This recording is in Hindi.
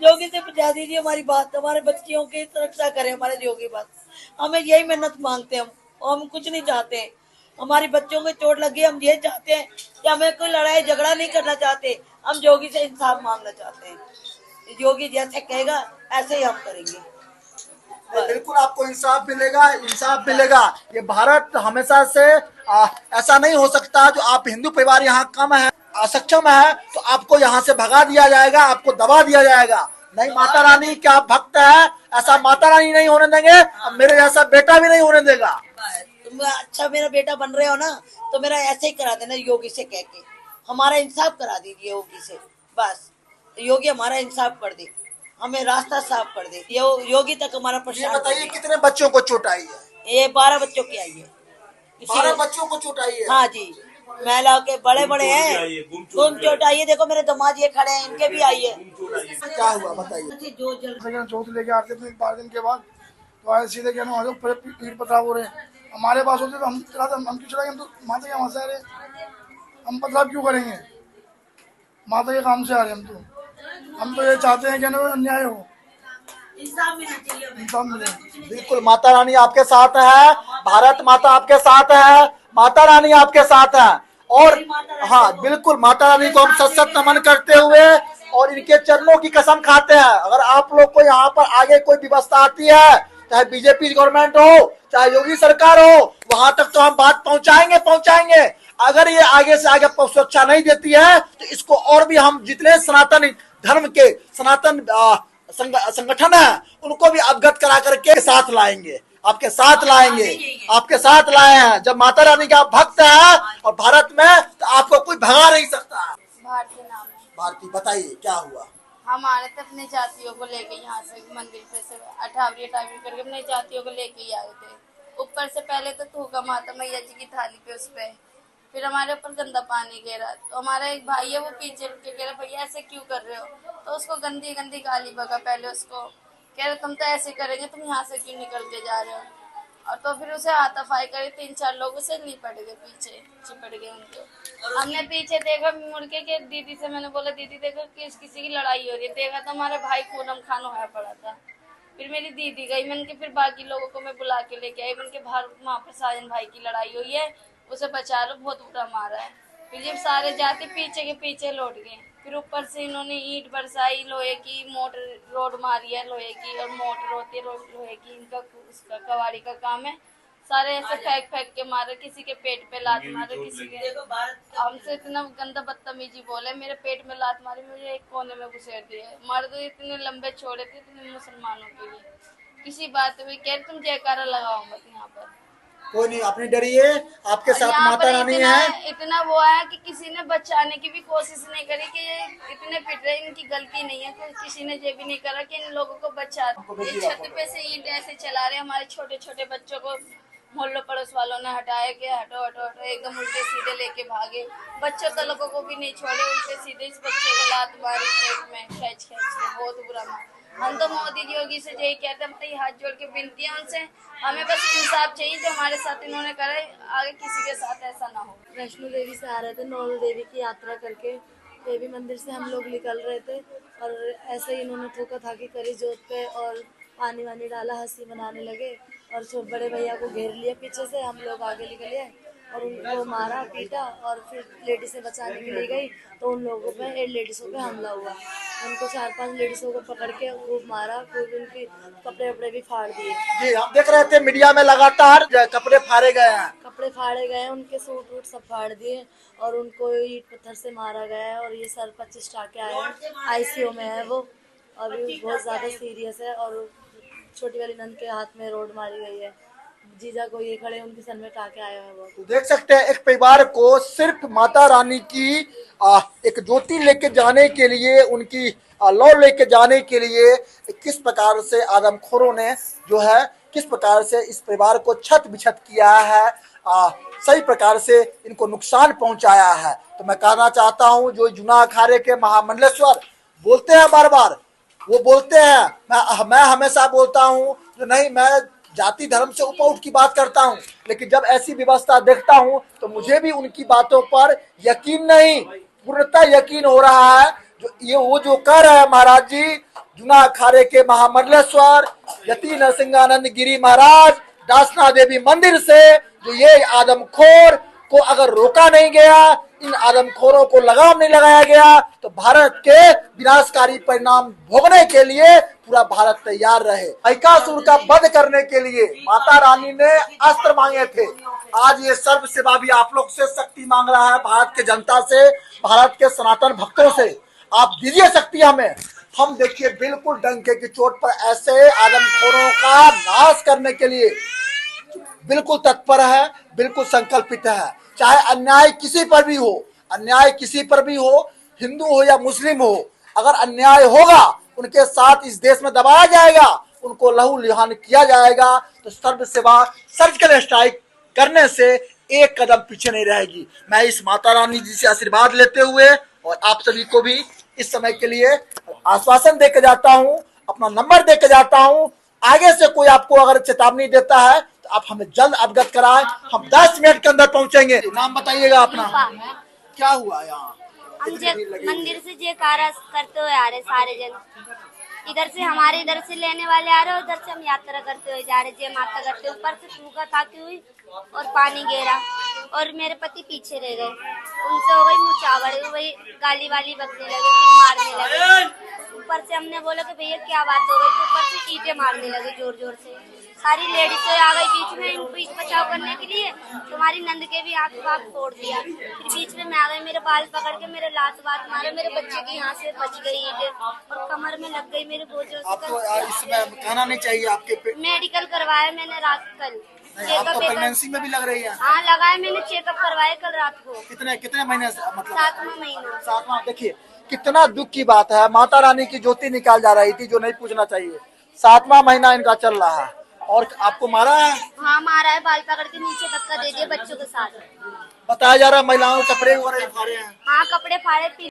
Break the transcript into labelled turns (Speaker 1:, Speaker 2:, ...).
Speaker 1: योगी से पहुंचा दीजिए हमारी बात, हमारे बच्चियों की सुरक्षा करें हमारे योगी बस। हमें यही मिन्नत मांगते हैं हम कुछ नहीं चाहते। हमारी बच्चों को चोट लगी, हम ये चाहते हैं कि हमें कोई लड़ाई झगड़ा नहीं करना चाहते, हम योगी से इंसाफ मांगना चाहते हैं। योगी जैसे कहेगा ऐसे ही हम करेंगे।
Speaker 2: बिल्कुल आपको इंसाफ मिलेगा, इंसाफ मिलेगा। ये भारत हमेशा से ऐसा नहीं हो सकता जो आप हिंदू परिवार यहाँ कम है, असक्षम है तो आपको यहाँ से भगा दिया जाएगा, आपको दबा दिया जाएगा। नहीं, माता रानी के आप भक्त है, ऐसा माता रानी नहीं होने देंगे, अब मेरे जैसा बेटा भी नहीं होने देगा।
Speaker 1: तुम अच्छा मेरा बेटा बन रहे हो ना, तो मेरा ऐसे ही करा देना योगी से कह के, हमारा इंसाफ करा दीजिए योगी से बस। योगी हमारा इंसाफ कर दे, हमें रास्ता साफ कर दे, योगी तक हमारा
Speaker 2: ये
Speaker 1: प्रश्न।
Speaker 2: बताइए कितने बच्चों को चोट आई है?
Speaker 1: ये 12 बच्चों की आई है।
Speaker 2: 12 बच्चों को चोट आई है?
Speaker 1: हाँ जी, महिलाओं के बड़े बड़े हैं, गुम चोट आई है। देखो मेरे दामाद ये खड़े हैं, इनके भी आई है।
Speaker 2: क्या हुआ बताइए।
Speaker 3: चौथ लेके आते थे 12 दिन के बाद, तो आए सीधे क्या ना पीठ पथराव हो रहे हैं। हमारे पास होते तो हम चलाते, हम क्यों चलाएंगे? हम तो माता के वहां से आ रहे, हम पथराव क्यों करेंगे? माता के काम से आ रहे हम तो ये चाहते हैं कि ना अन्याय हो, इंसाफ मिले।
Speaker 2: बिल्कुल माता रानी आपके साथ है, भारत माता आपके साथ है, माता रानी आपके साथ है। और हाँ बिल्कुल माता रानी को हम सत सत नमन करते हुए और इनके चरणों की कसम खाते हैं, अगर आप लोग को यहाँ पर आगे कोई व्यवस्था आती है, चाहे बीजेपी गवर्नमेंट हो चाहे योगी सरकार हो, वहां तक तो हम बात पहुंचाएंगे पहुंचाएंगे। अगर ये आगे से आगे सुरक्षा नहीं देती है तो इसको और भी हम जितने सनातन धर्म के सनातन संगठन है उनको भी अवगत करा करके साथ लाएंगे, आपके साथ लाएंगे, आपके साथ लाए हैं। जब माता रानी का भक्त है और भारत में, तो आपको कोई भगा नहीं सकता।
Speaker 4: भारती नाम है।
Speaker 2: भारती बताइए क्या हुआ।
Speaker 4: हम आ रहे थे अपने जातियों को लेके, यहाँ से मंदिर पे से अठावरी करके अपने जातियों को लेके ही आए थे। ऊपर से पहले तो थूका माता मैया जी की थाली पे उस पे, फिर हमारे ऊपर गंदा पानी गिरा। तो हमारा एक भाई है वो पीछे के कह रहा भैया ऐसे क्यों कर रहे हो, तो उसको गंदी गंदी गाली बका। पहले उसको कह रहे तुम तो ऐसे करेंगे, तुम यहाँ से क्यों निकल के जा रहे हो। और तो फिर उसे हाथापाई करे, 3-4 लोग उसे लिपट गए, पीछे चिपट गए उनको। हमने पीछे देखा मुड़ के दीदी से मैंने बोला दीदी देखो किसी की लड़ाई हो रही है। देखा तो हमारा भाई खूनम खान होया पड़ा था। फिर मेरी दीदी गई, मैंने के फिर बाकी लोगों को मैं बुला के लेके आई। मैंने के वहाँ पर साजन भाई की लड़ाई हुई है, उसे बचा लो, बहुत बुरा मारा है। फिर जब सारे जाते पीछे के पीछे लौट गए। फिर ऊपर से इन्होंने ईंट बरसाई, लोहे की मोटर रोड मारी है, लोहे की, और मोटर होती है लोहे की, इनका उसका कवाड़ी का काम है। सारे ऐसे फेंक फेंक के मारे, किसी के पेट पे लात मारे, किसी के हमसे इतना गंदा बदतमीजी बोले, मेरे पेट में लात मारी, मुझे एक कोने में घुसेड़ दिए। मर्द इतने लंबे छोड़े थे इतने मुसलमानों के लिए, किसी बात में कह तुम जयकारा लगाओ मत यहाँ पर।
Speaker 2: कोई नहीं, अपनी डरिए, आपके साथ माता रानी है।
Speaker 4: इतना वो है कि किसी ने बचाने की भी कोशिश नहीं करी कि ये इतने पिट रहे, इनकी गलती नहीं है, तो किसी ने ये भी नहीं करा कि इन लोगों को बचा। ये छत पे से ईंट ऐसे चला रहे, हमारे छोटे छोटे बच्चों को मोहल्लो पड़ोस वालों ने हटाया कि हटो हटो हटो, एकदम उल्टे सीधे लेके भागे। बच्चों तलकों को भी नहीं छोड़े, उल्टे सीधे इस बच्चे को लात मारी पेट में खींच खींच के, बहुत बुरा मारा। हम तो मोदी जी योगी से यही कहते हैं, मतलब हाथ जोड़ के विनती है उनसे, हमें बस इंसाफ चाहिए जो हमारे साथ इन्होंने करा है, आगे किसी के साथ ऐसा ना हो।
Speaker 5: वैष्णो देवी से आ रहे थे, नौल देवी की यात्रा करके देवी मंदिर से हम लोग निकल रहे थे, और ऐसे ही इन्होंने ठोका थाकी करी जोत पे और पानी वानी डाला, हंसी मनाने लगे और बड़े भैया को घेर लिया पीछे से। हम लोग आगे निकले और उनको मारा पीटा, और फिर लेडीज़ें बचाने के लिए गई तो उन लोगों पे 8 लेडीज़ों पे हमला हुआ। उनको 4-5 लेडीज़ों को पकड़ के खूब मारा, खूब उनके कपड़े वपड़े भी फाड़ दिए।
Speaker 2: जी हम देख रहे थे मीडिया में लगातार कपड़े फाड़े गए हैं,
Speaker 5: कपड़े फाड़े गए हैं, उनके सूट वूट सब फाड़ दिए और उनको ईंट पत्थर से मारा गया है। और ये सर 25 टाके आए हैं, आईसीयू में है वो, अभी बहुत ज़्यादा सीरियस है। और छोटी वाली नंद के हाथ में रोड मारी गई है, जीजा को ये खड़े उनके सर में टाके आया है वो।
Speaker 2: तो देख सकते हैं एक परिवार को सिर्फ माता रानी की एक ज्योति लेके जाने के लिए, उनकी लौ लेके जाने के लिए किस प्रकार से आदमखोरों ने जो है किस प्रकार से इस परिवार को छत बिछत किया है, सही प्रकार से इनको नुकसान पहुंचाया है। तो मैं कहना चाहता हूं जो जुना अखाड़े के महामंडलेश्वर बोलते हैं बार बार, वो बोलते हैं, मैं हमेशा बोलता हूं जो नहीं, मैं जाति धर्म से ऊपर उठ की बात करता हूं, लेकिन जब ऐसी व्यवस्था देखता हूं तो मुझे भी उनकी बातों पर यकीन नहीं, पूर्णतः यकीन हो रहा है ये वो जो कह रहे हैं महाराज जी, जूना अखाड़े के महामंडलेश्वर यति नरसिंहानंद गिरी महाराज दासना देवी मंदिर से जो ये आदमखोर को अगर रोका नहीं गया, इन आदमखोरों को लगाम नहीं लगाया गया, तो भारत के विनाशकारी परिणाम भोगने के लिए पूरा भारत तैयार रहे। महिषासुर का वध करने के लिए माता रानी ने अस्त्र मांगे थे। आज ये सर्व सेवा भी आप लोग से शक्ति मांग रहा है, भारत के जनता से, भारत के सनातन भक्तों से। आप दीजिए शक्ति हमें। हम देखिए बिल्कुल डंके की चोट पर ऐसे आदमखोरों का नाश करने के लिए बिल्कुल तत्पर है, बिल्कुल संकल्पित है। चाहे अन्याय किसी पर भी हो, अन्याय किसी पर भी हो, हिंदू हो या मुस्लिम हो, अगर अन्याय होगा उनके साथ इस देश में दबाया जाएगा, उनको लहू लुहान किया जाएगा। तो सर्व सेवा सर्जिकल स्ट्राइक करने से एक कदम पीछे नहीं रहेगी। मैं इस माता रानी जी से आशीर्वाद लेते हुए और आप सभी को भी इस समय के लिए आश्वासन देकर जाता हूं, अपना नंबर देकर जाता हूं। आगे से कोई आपको अगर चेतावनी देता है तो आप हमें जल्द अवगत कराएं, हम 10 मिनट के अंदर पहुंचेंगे। नाम बताइएगा अपना, क्या हुआ यहाँ?
Speaker 6: हम मंदिर से जयकारा करते हुए आ रहे सारे जन, इधर से हमारे इधर से लेने वाले आ रहे, उधर से हम यात्रा करते हुए जा रहे, जय माता करते। ऊपर से सूखा ताकी हुई और पानी गिरा और मेरे पति पीछे रह गए। उनसे हो गई मुचावड़, वही गाली वाली बकने लगे, फिर मारने लगे। ऊपर से हमने बोला कि भैया क्या बात हो गई, तो ऊपर से ईंटें मारने लगे जोर जोर से। सारी लेडीज आ गई बीच में इनको बचाव करने के लिए, तुम्हारी नंद के भी आंख वाख फोड़ दिया। फिर बीच में मैं आ गई, मेरे बाल पकड़ के मेरे लात वात मारे, मेरे बच्चे की यहाँ से बच गई ईंटें और कमर में लग गई मेरे बोझों से।
Speaker 2: आपको इसमें कहना नहीं चाहिए आपके
Speaker 6: मेडिकल करवाया मैंने रात कल,
Speaker 2: आपको प्रेगनेंसी में भी लग रही है?
Speaker 6: हाँ लगाया मैंने, चेकअप करवाया कल रात को।
Speaker 2: कितने महीने से, मतलब
Speaker 6: 7वां महीना।
Speaker 2: 7वां। देखिए कितना दुख की बात है, माता रानी की ज्योति निकाल जा रही थी जो नहीं पूछना चाहिए। 7वां महीना इनका चल रहा है और आपको मारा है?
Speaker 6: हाँ मारा है, बाल पकड़ के नीचे धक्का दे दिया बच्चों के साथ।
Speaker 2: बताया जा रहा है महिलाओं के कपड़े वगैरह फाड़े हैं।
Speaker 6: हाँ कपड़े फाड़े।